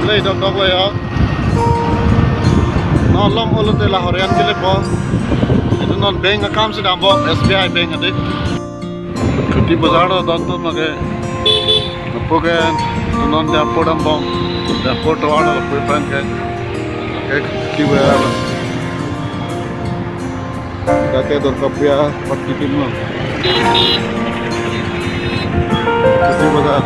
Đây dok dok vậy á. Nó lom ulu tê là horian kile po. Itu non bank account se dambo SBI bank ade. Kuti bazar da dan to mage. Poke non da podam bom. Da photo ala la poi pan ke. Ek ki wa. Da ke dor kapya patti kimno. Kuti bazar.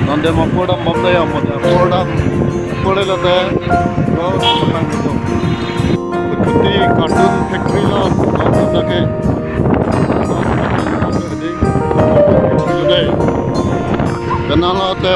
Non de mo podam bom da ya mo da podam. Pode la da. No pan ko. Kuti cartoon factory la non da ke. Kenal ada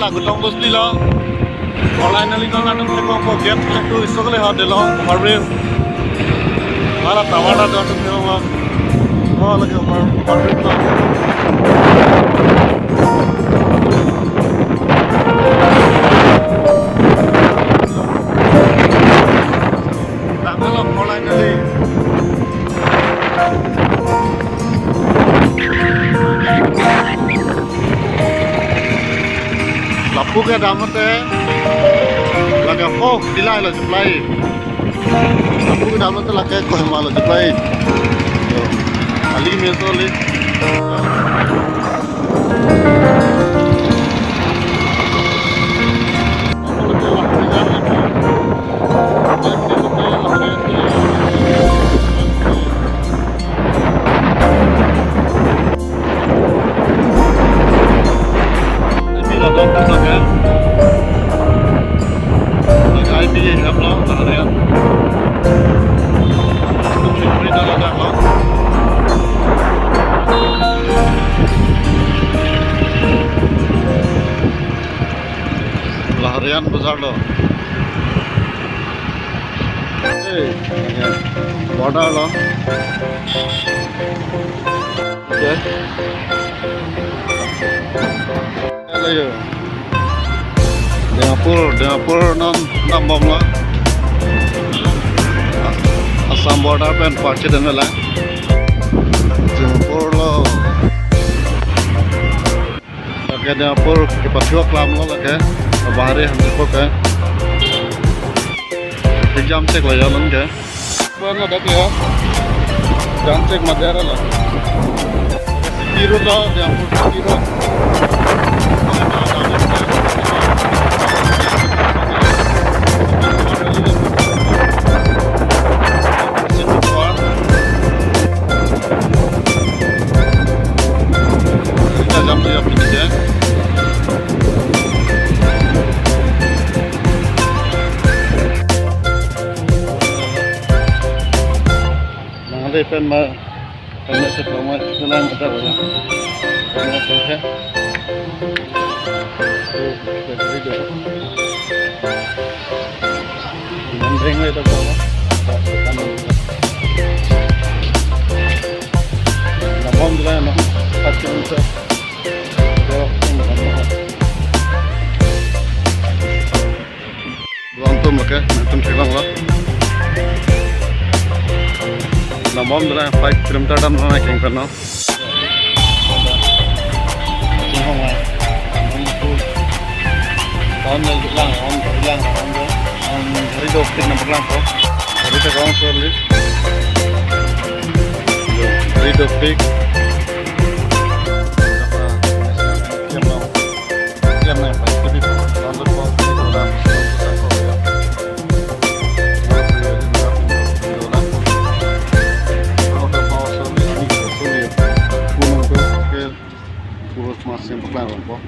lagu tong bos lilo online nali nang nang ko ko get to isogale ha delo harbe mara tawada da to me ho lage harbe na tangalo online nali lapu ke damat laga folk dilai la supply lapu ke damat laga ko mal supply ali me so le Harian besar loh. Border loh. Oke. Ayo. Dapur non nambom lah. Assam border pen parche dene lah. Dapur loh. Oke dapur kepatuak lam loh lagi. बाहरे हम देखो के exam check ले जालन के बरला दके exam check मध्यारा ला हीरो ला हम हीरो जम ले अपनी नीचे đây tên mà anh sẽ có một cái lan ở đây rồi nó sẽ thế mình thấy người ta có làm bom ra nó phát triển ra Berantem oke, berantem sekarang lah. Namam dulu 5 kilometer dalam mana yang pernah. Tahun yang bilang, hari dokter nak bilang kok, hari terkawal sekali. Hari dokter. Kiam mas yang pelan po.